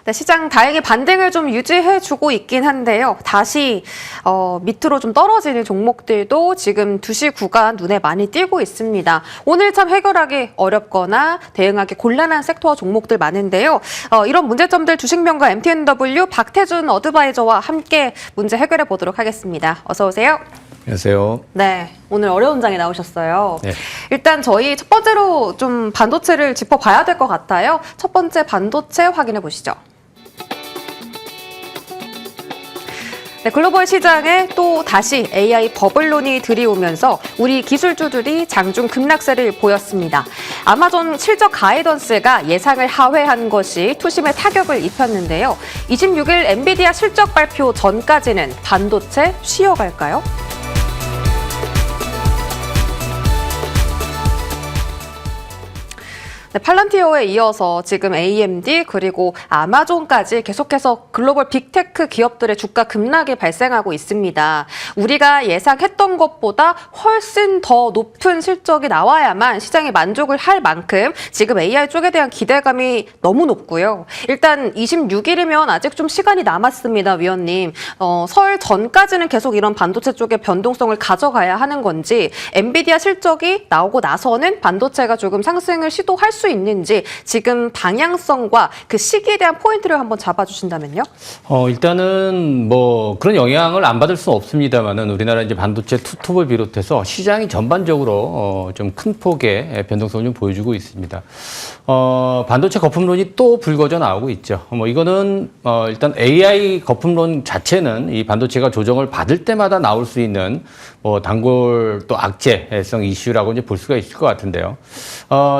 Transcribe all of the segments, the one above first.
네, 시장 다행히 반등을 좀 유지해주고 있긴 한데요. 다시 밑으로 좀 떨어지는 종목들도 지금 2시 구간 눈에 많이 띄고 있습니다. 오늘 참 해결하기 어렵거나 대응하기 곤란한 섹터와 종목들 많은데요. 이런 문제점들 주식명가 MTNW 박태준 어드바이저와 함께 문제 해결해 보도록 하겠습니다. 어서 오세요. 안녕하세요. 네, 오늘 어려운 장에 나오셨어요. 네. 일단 저희 첫 번째로 좀 반도체를 짚어봐야 될 것 같아요. 첫 번째 반도체 확인해 보시죠. 네, 글로벌 시장에 또 다시 AI 버블론이 들이오면서 우리 기술주들이 장중 급락세를 보였습니다. 아마존 실적 가이던스가 예상을 하회한 것이 투심에 타격을 입혔는데요. 26일 엔비디아 실적 발표 전까지는 반도체 쉬어갈까요? 네, 팔란티어에 이어서 지금 AMD 그리고 아마존까지 계속해서 글로벌 빅테크 기업들의 주가 급락이 발생하고 있습니다. 우리가 예상했던 것보다 훨씬 더 높은 실적이 나와야만 시장이 만족을 할 만큼 지금 AI 쪽에 대한 기대감이 너무 높고요. 일단 26일이면 아직 좀 시간이 남았습니다, 위원님. 설 전까지는 계속 이런 반도체 쪽의 변동성을 가져가야 하는 건지 엔비디아 실적이 나오고 나서는 반도체가 조금 상승을 시도할 수 있는지 지금 방향성과 그 시기에 대한 포인트를 한번 잡아주신다면요? 일단은 뭐 그런 영향을 안 받을 수는 없습니다만은 우리나라 이제 반도체 투톱을 비롯해서 시장이 전반적으로 좀 큰 폭의 변동성을 좀 보여주고 있습니다. 반도체 거품론이 또 불거져 나오고 있죠. 뭐 이거는 일단 AI 거품론 자체는 이 반도체가 조정을 받을 때마다 나올 수 있는 뭐 단골 또 악재성 이슈라고 이제 볼 수가 있을 것 같은데요.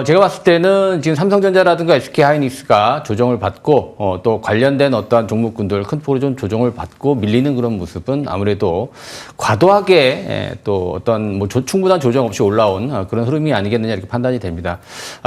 제가 봤을 때는 지금 삼성전자라든가 SK하이닉스가 조정을 받고 또 관련된 어떠한 종목군들 큰 폭으로 좀 조정을 받고 밀리는 그런 모습은 아무래도 과도하게 또 어떤 뭐 충분한 조정 없이 올라온 그런 흐름이 아니겠느냐 이렇게 판단이 됩니다.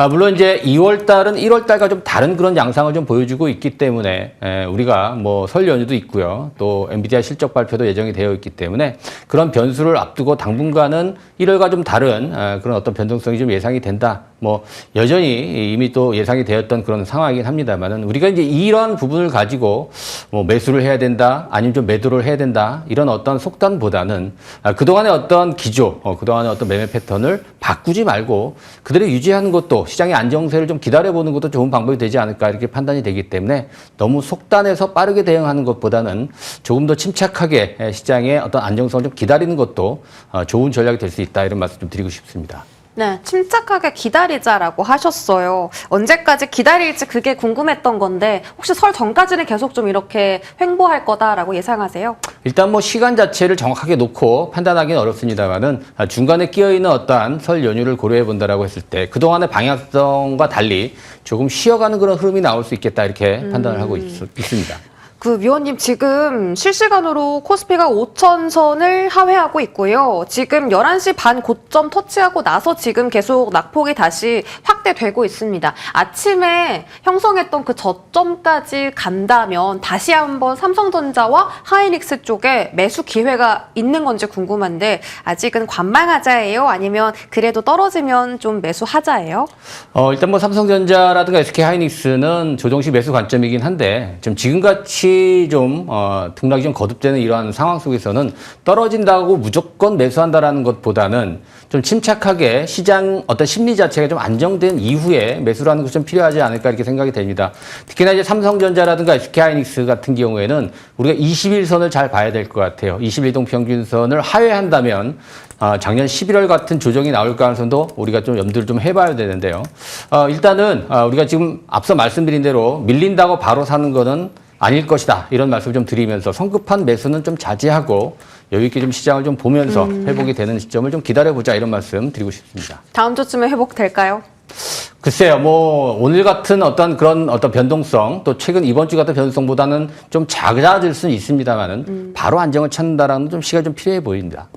물론 이제 2월 달은 1월 달과 좀 다른 그런 양상을 좀 보여주고 있기 때문에 우리가 뭐 설 연휴도 있고요. 또 엔비디아 실적 발표도 예정이 되어 있기 때문에 그런 변수를 앞두고 당분간은 1월과 좀 다른 그런 어떤 변동성이 좀 예상이 된다. 뭐 여전히 이미 또 예상이 되었던 그런 상황이긴 합니다만은 우리가 이제 이런 부분을 가지고 뭐 매수를 해야 된다 아니면 좀 매도를 해야 된다 이런 어떤 속단보다는 그동안의 어떤 기조, 그동안의 어떤 매매 패턴을 바꾸지 말고 그대로 유지하는 것도 시장의 안정세를 좀 기다려보는 것도 좋은 방법이 되지 않을까 이렇게 판단이 되기 때문에 너무 속단해서 빠르게 대응하는 것보다는 조금 더 침착하게 시장의 어떤 안정성을 좀 기다리는 것도 좋은 전략이 될 수 있다 이런 말씀 좀 드리고 싶습니다. 네, 침착하게 기다리자라고 하셨어요. 언제까지 기다릴지 그게 궁금했던 건데 혹시 설 전까지는 계속 좀 이렇게 횡보할 거다라고 예상하세요? 일단 뭐 시간 자체를 정확하게 놓고 판단하기는 어렵습니다만은 중간에 끼어있는 어떠한 설 연휴를 고려해 본다라고 했을 때 그동안의 방향성과 달리 조금 쉬어가는 그런 흐름이 나올 수 있겠다 이렇게 판단을 하고 있습니다. 그 위원님 지금 실시간으로 코스피가 5,000선을 하회하고 있고요. 지금 11시 반 고점 터치하고 나서 지금 계속 낙폭이 다시 확대되고 있습니다. 아침에 형성했던 그 저점까지 간다면 다시 한번 삼성전자와 하이닉스 쪽에 매수 기회가 있는 건지 궁금한데 아직은 관망하자예요? 아니면 그래도 떨어지면 좀 매수하자예요? 일단 뭐 삼성전자라든가 SK하이닉스는 조정시 매수 관점이긴 한데 좀 지금같이 좀 등락이 좀 거듭되는 이러한 상황 속에서는 떨어진다고 무조건 매수한다라는 것보다는 좀 침착하게 시장 어떤 심리 자체가 좀 안정된 이후에 매수라는 것이 좀 필요하지 않을까 이렇게 생각이 됩니다. 특히나 이제 삼성전자라든가 SK하이닉스 같은 경우에는 우리가 21선을 잘 봐야 될 것 같아요. 21동 평균선을 하회한다면 작년 11월 같은 조정이 나올 가능성도 우리가 좀 염두를 좀 해봐야 되는데요. 일단은 우리가 지금 앞서 말씀드린 대로 밀린다고 바로 사는 거는 아닐 것이다. 이런 말씀을 좀 드리면서 성급한 매수는 좀 자제하고 여유 있게 좀 시장을 좀 보면서 회복이 되는 시점을 좀 기다려보자 이런 말씀 드리고 싶습니다. 다음 주쯤에 회복될까요? 글쎄요, 뭐 오늘 같은 어떤 그런 어떤 변동성 또 최근 이번 주 같은 변동성보다는 좀 작아질 수는 있습니다만은 바로 안정을 찾는다라는 좀 시간이 좀 필요해 보입니다.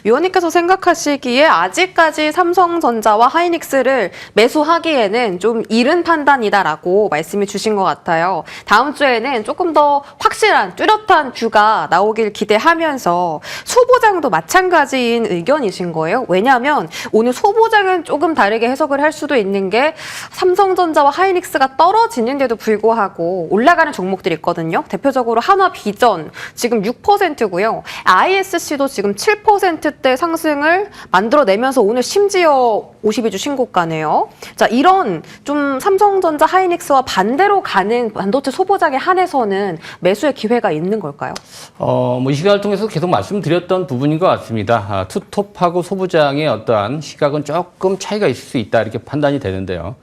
위원님께서 생각하시기에 아직까지 삼성전자와 하이닉스를 매수하기에는 좀 이른 판단이다라고 말씀해 주신 것 같아요. 다음 주에는 조금 더 확실한 뚜렷한 뷰가 나오길 기대하면서 소보장도 마찬가지인 의견이신 거예요. 왜냐하면 오늘 소보장은 조금 다르게 해석을 할 수도 있는 게 삼성전자와 하이닉스가 떨어지는데도 불구하고 올라가는 종목들이 있거든요. 대표적으로 한화비전 지금 6%고요. ISC도 지금 7%대 상승을 만들어내면서 오늘 심지어 52주 신고가네요. 자, 이런 좀 삼성전자, 하이닉스와 반대로 가는 반도체 소보장에 한해서는 매수의 기회가 있는 걸까요? 이 시간을 통해서 계속 말씀드렸던 부분인 것 같습니다. 투톱하고 소부장의 어떠한 시각은 조금 차이가 있을 수 있다 이렇게 판단이 되는데요.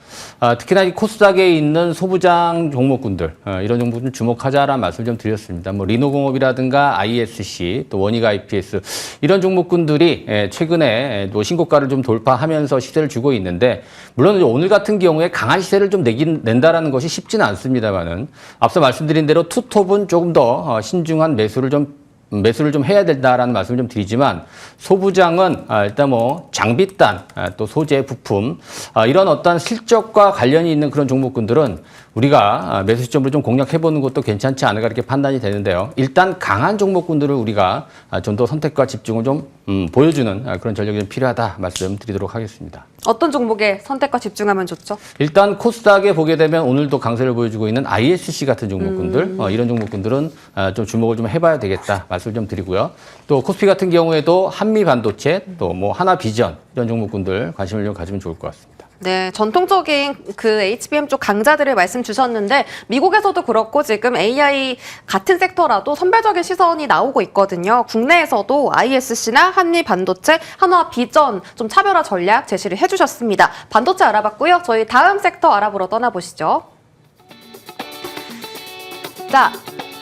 특히나 이 코스닥에 있는 소부장 종목군들 이런 종목들 주목하자라는 말씀을 좀 드렸습니다. 뭐 리노공업이라든가 ISC 또 원익 IPS 이런 종목군들이 최근에 또 신고가를 좀 돌파하면서 시세를 주고 있는데 물론 오늘 같은 경우에 강한 시세를 좀 낸다라는 것이 쉽지는 않습니다만은 앞서 말씀드린 대로 투톱은 조금 더 신중한 매수를 좀 해야 된다라는 말씀을 좀 드리지만 소부장은 일단 뭐 장비단 또 소재 부품 이런 어떤 실적과 관련이 있는 그런 종목군들은 우리가 매수 시점으로 좀 공략해보는 것도 괜찮지 않을까 이렇게 판단이 되는데요. 일단 강한 종목군들을 우리가 좀 더 선택과 집중을 좀 보여주는 그런 전략이 좀 필요하다 말씀드리도록 하겠습니다. 어떤 종목에 선택과 집중하면 좋죠? 일단 코스닥에 보게 되면 오늘도 강세를 보여주고 있는 ISC 같은 종목군들 이런 종목군들은 좀 주목을 좀 해봐야 되겠다 말씀을 좀 드리고요. 또 코스피 같은 경우에도 한미반도체 또 뭐 하나비전 이런 종목군들 관심을 좀 가지면 좋을 것 같습니다. 네, 전통적인 그 HBM 쪽 강자들을 말씀 주셨는데 미국에서도 그렇고 지금 AI 같은 섹터라도 선별적인 시선이 나오고 있거든요. 국내에서도 ISC나 한미반도체, 한화비전 좀 차별화 전략 제시를 해주셨습니다. 반도체 알아봤고요. 저희 다음 섹터 알아보러 떠나보시죠. 자,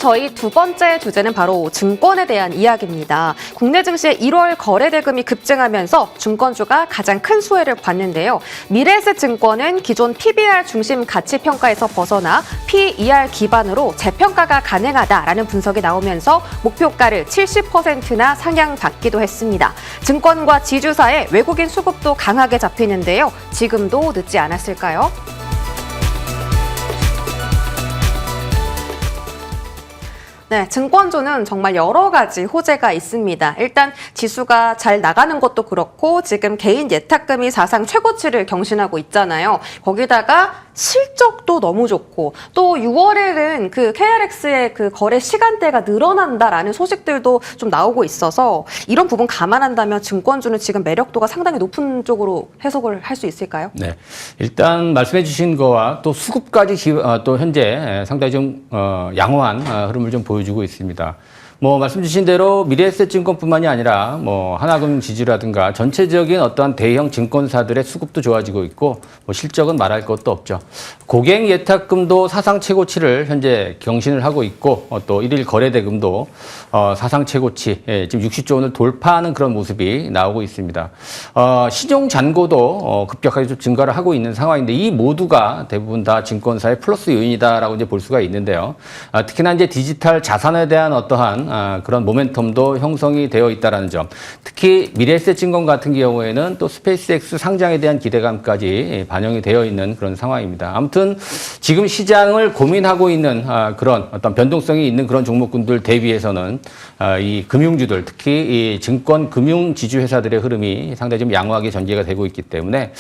저희 두 번째 주제는 바로 증권에 대한 이야기입니다. 국내 증시의 1월 거래 대금이 급증하면서 증권주가 가장 큰 수혜를 봤는데요. 미래에셋증권은 기존 PBR 중심 가치 평가에서 벗어나 PER 기반으로 재평가가 가능하다라는 분석이 나오면서 목표가를 70%나 상향받기도 했습니다. 증권과 지주사의 외국인 수급도 강하게 잡히는데요. 지금도 늦지 않았을까요? 네, 증권주는 정말 여러 가지 호재가 있습니다. 일단 지수가 잘 나가는 것도 그렇고 지금 개인 예탁금이 사상 최고치를 경신하고 있잖아요. 거기다가 실적도 너무 좋고 또 6월에는 그 KRX의 그 거래 시간대가 늘어난다라는 소식들도 좀 나오고 있어서 이런 부분 감안한다면 증권주는 지금 매력도가 상당히 높은 쪽으로 해석을 할 수 있을까요? 네, 일단 말씀해 주신 거와 또 수급까지 또 현재 상당히 좀 양호한 흐름을 좀 보여주고 있습니다. 뭐 말씀 주신 대로 미래에셋증권뿐만이 아니라 뭐 하나금융지주라든가 전체적인 어떠한 대형 증권사들의 수급도 좋아지고 있고 뭐 실적은 말할 것도 없죠. 고객 예탁금도 사상 최고치를 현재 경신을 하고 있고 또 일일 거래대금도 사상 최고치 지금 60조 원을 돌파하는 그런 모습이 나오고 있습니다. 신용 잔고도 급격하게 좀 증가를 하고 있는 상황인데 이 모두가 대부분 다 증권사의 플러스 요인이다라고 이제 볼 수가 있는데요. 특히나 이제 디지털 자산에 대한 어떠한 그런 모멘텀도 형성이 되어 있다는 점. 특히 미래에셋증권 같은 경우에는 또 스페이스X 상장에 대한 기대감까지 반영이 되어 있는 그런 상황입니다. 아무튼 지금 시장을 고민하고 있는 그런 어떤 변동성이 있는 그런 종목군들 대비해서는 이 금융주들, 특히 이 증권 금융 지주 회사들의 흐름이 상당히 좀 양호하게 전개가 되고 있기 때문에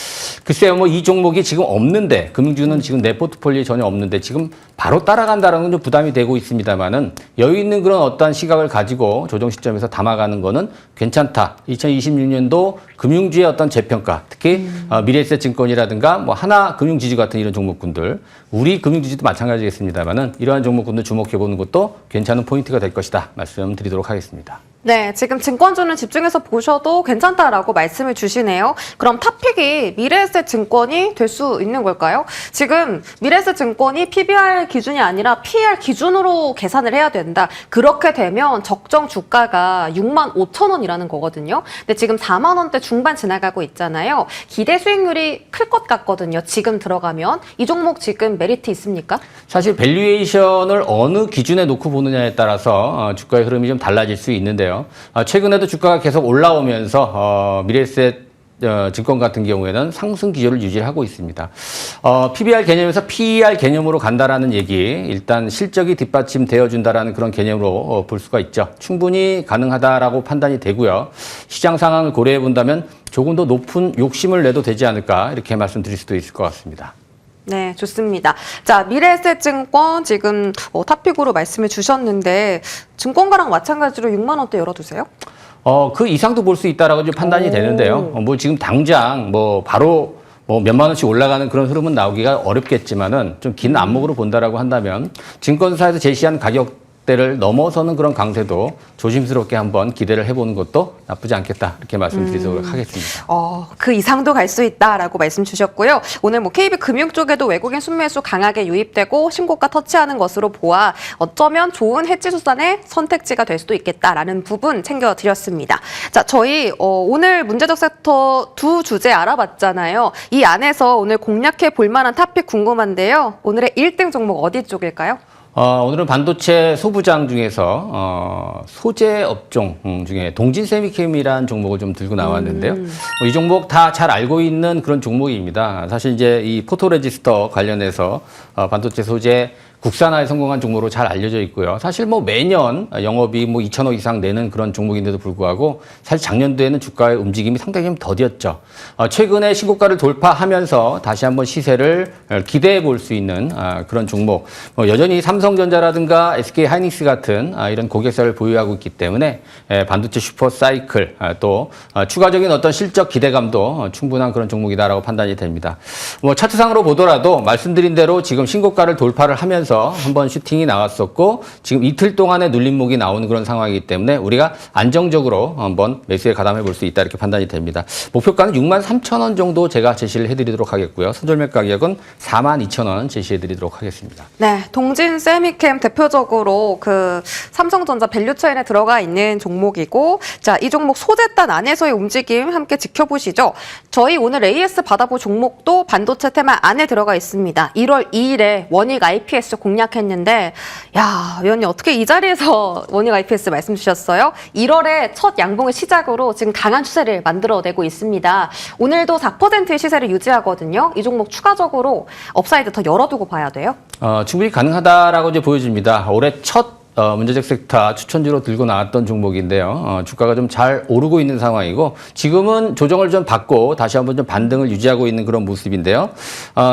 글쎄요, 뭐 이 종목이 지금 없는데 금융주는 지금 내 포트폴리오에 전혀 없는데 지금 바로 따라간다는 건 좀 부담이 되고 있습니다만은 여유 있는 그런 어떤 시각을 가지고 조정 시점에서 담아가는 거는 괜찮다. 2026년도 금융주의 어떤 재평가, 특히 미래에셋증권이라든가 뭐 하나금융지주 같은 이런 종목군들, 우리 금융지주도 마찬가지겠습니다만은 이러한 종목군들 주목해보는 것도 괜찮은 포인트가 될 것이다. 말씀드리도록 하겠습니다. 네, 지금 증권주는 집중해서 보셔도 괜찮다라고 말씀을 주시네요. 그럼 탑픽이 미래에셋증권이 될 수 있는 걸까요? 지금 미래에셋증권이 PBR 기준이 아니라 PER 기준으로 계산을 해야 된다. 그렇게 되면 적정 주가가 65,000원이라는 거거든요. 근데 지금 4만 원대 중반 지나가고 있잖아요. 기대 수익률이 클 것 같거든요. 지금 들어가면. 이 종목 지금 메리트 있습니까? 사실 밸류에이션을 어느 기준에 놓고 보느냐에 따라서 주가의 흐름이 좀 달라질 수 있는데요. 있는데요. 최근에도 주가가 계속 올라오면서 미래에셋 증권 같은 경우에는 상승 기조를 유지하고 있습니다. PBR 개념에서 PER 개념으로 간다라는 얘기, 일단 실적이 뒷받침되어 준다라는 그런 개념으로 볼 수가 있죠. 충분히 가능하다라고 판단이 되고요. 시장 상황을 고려해 본다면 조금 더 높은 욕심을 내도 되지 않을까 이렇게 말씀드릴 수도 있을 것 같습니다. 네, 좋습니다. 자, 미래에셋증권 지금 탑픽으로 말씀을 주셨는데 증권가랑 마찬가지로 6만 원대 열어두세요? 그 이상도 볼 수 있다라고 좀 판단이 되는데요. 뭐 지금 당장 뭐 바로 뭐 몇만 원씩 올라가는 그런 흐름은 나오기가 어렵겠지만은 좀 긴 안목으로 본다라고 한다면 증권사에서 제시한 가격대를 넘어서는 그런 강세도 조심스럽게 한번 기대를 해보는 것도 나쁘지 않겠다 이렇게 말씀드리도록 하겠습니다. 그 이상도 갈 수 있다라고 말씀 주셨고요. 오늘 뭐 KB금융 쪽에도 외국인 순매수 강하게 유입되고 신고가 터치하는 것으로 보아 어쩌면 좋은 해지 수단의 선택지가 될 수도 있겠다라는 부분 챙겨드렸습니다. 자, 저희 오늘 문제적 섹터 두 주제 알아봤잖아요. 이 안에서 오늘 공략해 볼 만한 탑픽 궁금한데요. 오늘의 1등 종목 어디 쪽일까요? 오늘은 반도체 소부장 중에서 소재 업종 중에 동진세미캠이라는 종목을 좀 들고 나왔는데요. 이 종목 다 잘 알고 있는 그런 종목입니다. 사실 이제 이 포토레지스터 관련해서 반도체 소재 국산화에 성공한 종목으로 잘 알려져 있고요. 사실 뭐 매년 영업이 뭐 2천억 이상 내는 그런 종목인데도 불구하고 사실 작년도에는 주가의 움직임이 상당히 좀 더뎠죠. 최근에 신고가를 돌파하면서 다시 한번 시세를 기대해 볼 수 있는 그런 종목. 여전히 삼성전자라든가 SK하이닉스 같은 이런 고객사를 보유하고 있기 때문에 반도체 슈퍼사이클 또 추가적인 어떤 실적 기대감도 충분한 그런 종목이다라고 판단이 됩니다. 뭐 차트상으로 보더라도 말씀드린 대로 지금 신고가를 돌파를 하면서 한번 슈팅이 나왔었고 지금 이틀 동안의 눌림목이 나오는 그런 상황이기 때문에 우리가 안정적으로 한번 매수에 가담해 볼 수 있다 이렇게 판단이 됩니다. 목표가는 63,000원 정도 제가 제시를 해드리도록 하겠고요. 손절매 가격은 42,000원 제시해드리도록 하겠습니다. 네, 동진세미캠 대표적으로 그 삼성전자 밸류체인에 들어가 있는 종목이고, 자, 이 종목 소재단 안에서의 움직임 함께 지켜보시죠. 저희 오늘 AS 받아볼 종목도 반도체 테마 안에 들어가 있습니다. 1월 2일에 원익 IPS 공략했는데, 야, 위원님 어떻게 이 자리에서 원익 IPS 말씀 주셨어요? 1월에 첫 양봉의 시작으로 지금 강한 추세를 만들어내고 있습니다. 오늘도 4%의 시세를 유지하거든요. 이 종목 추가적으로 업사이드 더 열어두고 봐야 돼요? 충분히 가능하다라고 이제 보여집니다. 올해 첫 문제적 섹터 추천주로 들고 나왔던 종목인데요. 주가가 좀 잘 오르고 있는 상황이고 지금은 조정을 좀 받고 다시 한번 좀 반등을 유지하고 있는 그런 모습인데요.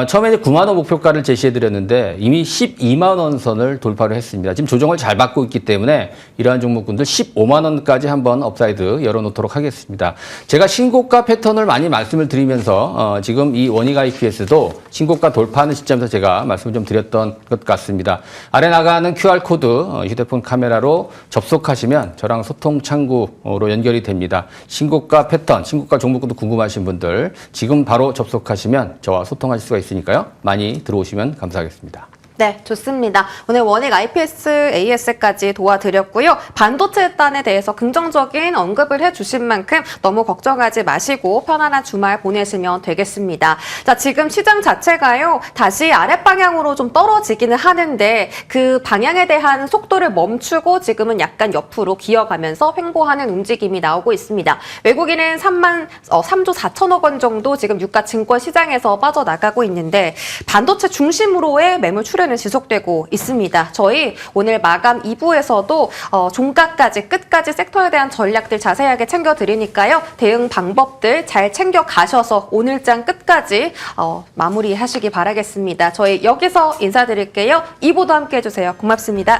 처음에 이제 9만 원 목표가를 제시해드렸는데 이미 12만 원 선을 돌파를 했습니다. 지금 조정을 잘 받고 있기 때문에 이러한 종목군들 15만 원까지 한번 업사이드 열어놓도록 하겠습니다. 제가 신고가 패턴을 많이 말씀을 드리면서 지금 이 원익 IPS도 신고가 돌파하는 시점에서 제가 말씀을 좀 드렸던 것 같습니다. 아래 나가는 QR코드 휴대폰 카메라로 접속하시면 저랑 소통 창구로 연결이 됩니다. 신고가 패턴, 신고가 종목도 궁금하신 분들 지금 바로 접속하시면 저와 소통하실 수가 있으니까요. 많이 들어오시면 감사하겠습니다. 네, 좋습니다. 오늘 원익 IPS, AS까지 도와드렸고요. 반도체 단에 대해서 긍정적인 언급을 해주신 만큼 너무 걱정하지 마시고 편안한 주말 보내시면 되겠습니다. 자, 지금 시장 자체가요, 다시 아랫방향으로 좀 떨어지기는 하는데 그 방향에 대한 속도를 멈추고 지금은 약간 옆으로 기어가면서 횡보하는 움직임이 나오고 있습니다. 외국인은 3조 4천억 원 정도 지금 유가 증권 시장에서 빠져나가고 있는데 반도체 중심으로의 매물 출현 지속되고 있습니다. 저희 오늘 마감 2부에서도 종가까지 끝까지 섹터에 대한 전략들 자세하게 챙겨드리니까요. 대응 방법들 잘 챙겨가셔서 오늘장 끝까지 마무리하시기 바라겠습니다. 저희 여기서 인사드릴게요. 2부도 함께 해주세요. 고맙습니다.